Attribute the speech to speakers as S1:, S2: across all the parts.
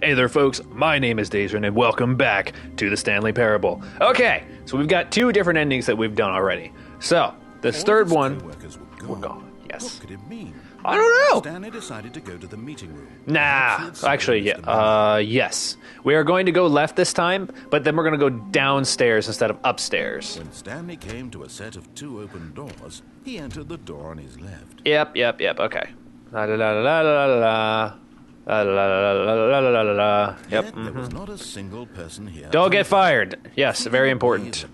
S1: Hey there, folks. My name is Daedrin, and welcome back to the Stanley Parable. Okay, so we've got two different endings that we've done already. So, this third one... We're gone. Yes.
S2: What could it mean?
S1: I don't know.
S2: Stanley decided to go to the meeting room.
S1: Nah, actually, yeah. Yes. We are going to go left this time, but then we're going to go downstairs instead of upstairs.
S2: When Stanley came to a set of two open doors, he entered the door on his left.
S1: Yep, okay. La la la la la la. La la la la la la la la. Yep.
S2: Yet there was not a single person here.
S1: Don't get fired. Yes, very important.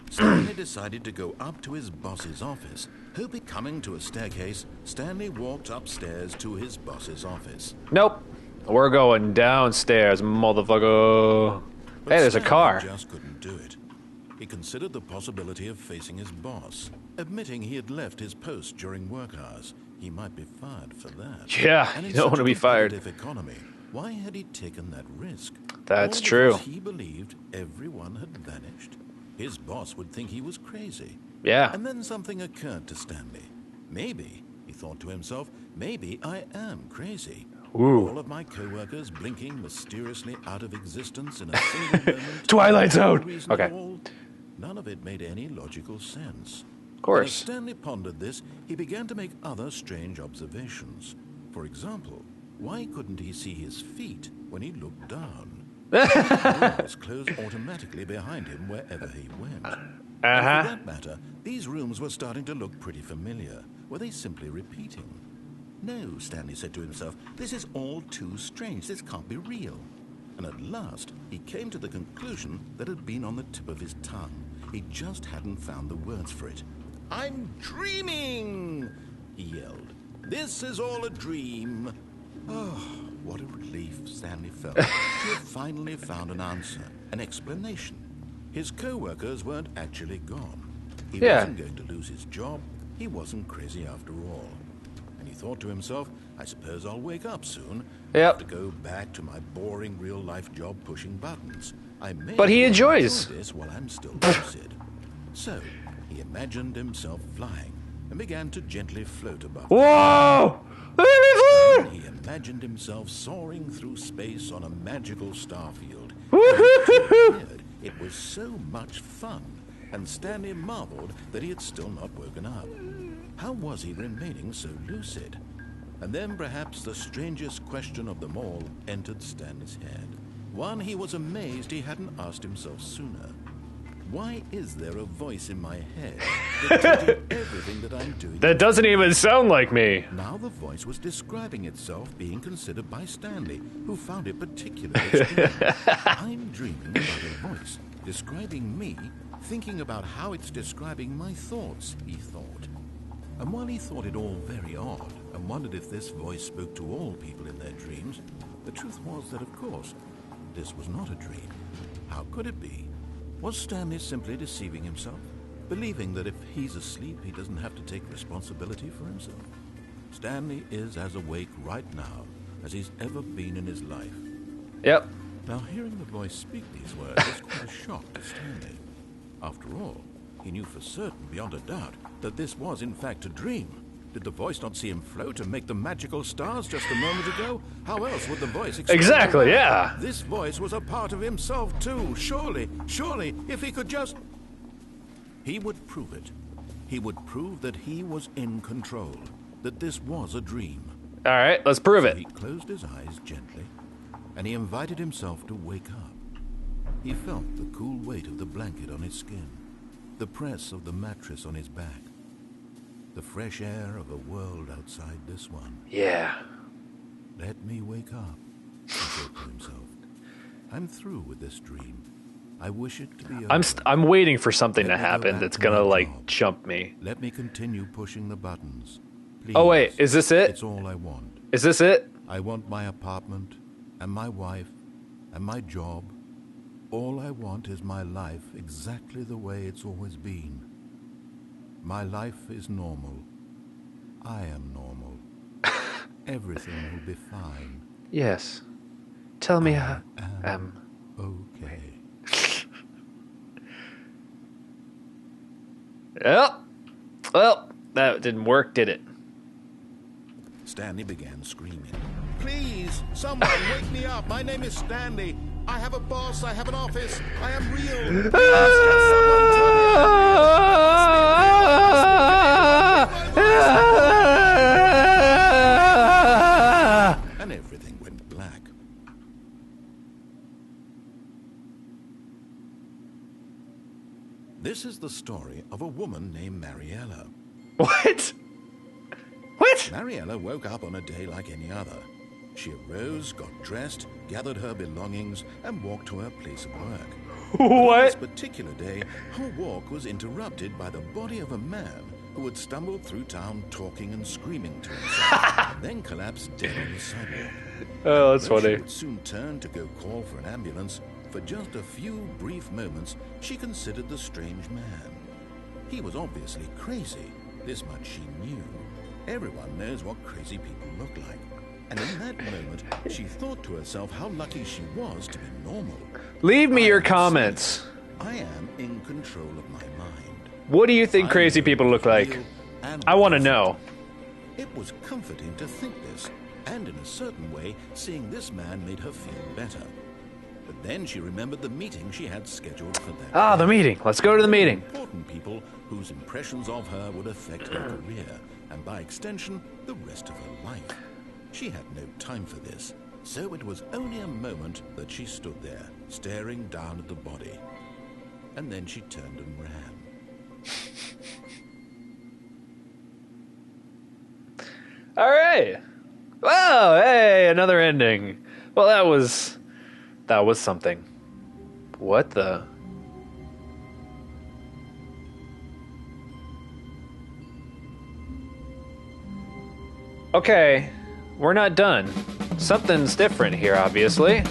S2: Stanley decided to go up to his boss's office. Hoping coming to a staircase, Stanley walked upstairs to his boss's office.
S1: Nope. We're going downstairs, motherfucker.
S2: But
S1: Hey, there's a
S2: Stanley
S1: car.
S2: just couldn't do it. He considered the possibility of facing his boss, admitting he had left his post during work hours. He might be fired for that.
S1: Yeah,
S2: And
S1: you
S2: in
S1: don't
S2: such
S1: want to
S2: a
S1: be fired.
S2: competitive economy, why had he taken that risk?
S1: That's
S2: All
S1: true.
S2: because he believed everyone had vanished. His boss would think he was crazy.
S1: Yeah.
S2: And then something occurred to Stanley. Maybe, he thought to himself, maybe I am crazy.
S1: Ooh.
S2: All of my co-workers blinking mysteriously out of existence in a single moment.
S1: Twilight
S2: No
S1: Zone.
S2: reason
S1: Okay.
S2: at all. None of it made any logical sense.
S1: Of course.
S2: As Stanley pondered this, he began to make other strange observations. For example, why couldn't he see his feet when he looked down? Doors closed automatically behind him wherever he went. And for that matter, these rooms were starting to look pretty familiar. Were they simply repeating? No, Stanley said to himself, this is all too strange. This can't be real. And at last, he came to the conclusion that had been on the tip of his tongue. He just hadn't found the words for it. I'm dreaming, he yelled. This is all a dream. Oh, what a relief Stanley felt. He had finally found an answer, an explanation. His co-workers weren't actually gone. He wasn't going to lose his job. He wasn't crazy after all. And he thought to himself, I suppose I'll wake up soon.
S1: Yep.
S2: To go back to my boring real-life job pushing buttons.
S1: But he enjoys
S2: this while I'm still lucid. So he imagined himself flying and began to gently float above.
S1: Whoa!
S2: He imagined himself soaring through space on a magical star field. It was so much fun, and Stanley marveled that he had still not woken up. How was he remaining so lucid? And then perhaps the strangest question of them all entered Stanley's head. One he was amazed he hadn't asked himself sooner. Why is there a voice in my head dictating everything that I'm doing?
S1: That doesn't even sound like me.
S2: Now the voice was describing itself being considered by Stanley, who found it particularly strange. I'm dreaming about a voice describing me, thinking about how it's describing my thoughts, he thought. And while he thought it all very odd, and wondered if this voice spoke to all people in their dreams, the truth was that, of course, this was not a dream. How could it be? Was Stanley simply deceiving himself, believing that if he's asleep, he doesn't have to take responsibility for himself? Stanley is as awake right now as he's ever been in his life.
S1: Yep.
S2: Now, hearing the voice speak these words was quite a shock to Stanley. After all, he knew for certain, beyond a doubt, that this was in fact a dream. Did the voice not see him float and make the magical stars just a moment ago? How else would the voice explain?
S1: Exactly, yeah.
S2: This voice was a part of himself too. Surely, if he could just... He would prove it. He would prove that he was in control, that this was a dream.
S1: All right, let's prove it.
S2: He closed his eyes gently, and he invited himself to wake up. He felt the cool weight of the blanket on his skin, the press of the mattress on his back, the fresh air of a world outside this one.
S1: Yeah.
S2: Let me wake up, he said to himself. I'm through with this dream. I wish it to be over.
S1: I'm waiting for something
S2: Let
S1: to
S2: me go
S1: happen
S2: back
S1: that's
S2: to
S1: gonna
S2: my
S1: like
S2: job.
S1: jump me.
S2: Let me continue pushing the buttons. Please.
S1: Oh wait, is this it?
S2: It's all I want.
S1: Is this it?
S2: I want my apartment, and my wife, and my job. All I want is my life exactly the way it's always been. My life is normal. I am normal. Everything will be fine.
S1: Yes. Tell me how.
S2: Okay.
S1: Well, that didn't work, did it?
S2: Stanley began screaming. Please, someone wake me up. My name is Stanley. I have a boss. I have an office. I am real. Please, can someone tell me? And everything went black. This is the story of a woman named Mariella.
S1: What? What?
S2: Mariella woke up on a day like any other. She arose, got dressed, gathered her belongings, and walked to her place of work.
S1: What?
S2: On this particular day, her walk was interrupted by the body of a man who had stumbled through town talking and screaming to himself, and then collapsed dead on the sidewalk.
S1: Oh, that's
S2: Though
S1: funny.
S2: She would soon turn to go call for an ambulance. For just a few brief moments, she considered the strange man. He was obviously crazy. This much she knew. Everyone knows what crazy people look like. And in that moment, she thought to herself how lucky she was to be normal.
S1: Leave me your comments.
S2: I am in control of my mind.
S1: What do you think crazy people look like? I want to know.
S2: It was comforting to think this, and in a certain way, seeing this man made her feel better. But then she remembered the meeting she had scheduled for that
S1: Ah,
S2: day.
S1: the meeting. Let's go to the meeting.
S2: Important people whose impressions of her would affect her career, and by extension, the rest of her life. She had no time for this, so it was only a moment that she stood there, staring down at the body. And then she turned and ran.
S1: All right. Wow, hey, another ending. Well, that was something. What the? Okay, we're not done. Something's different here, obviously.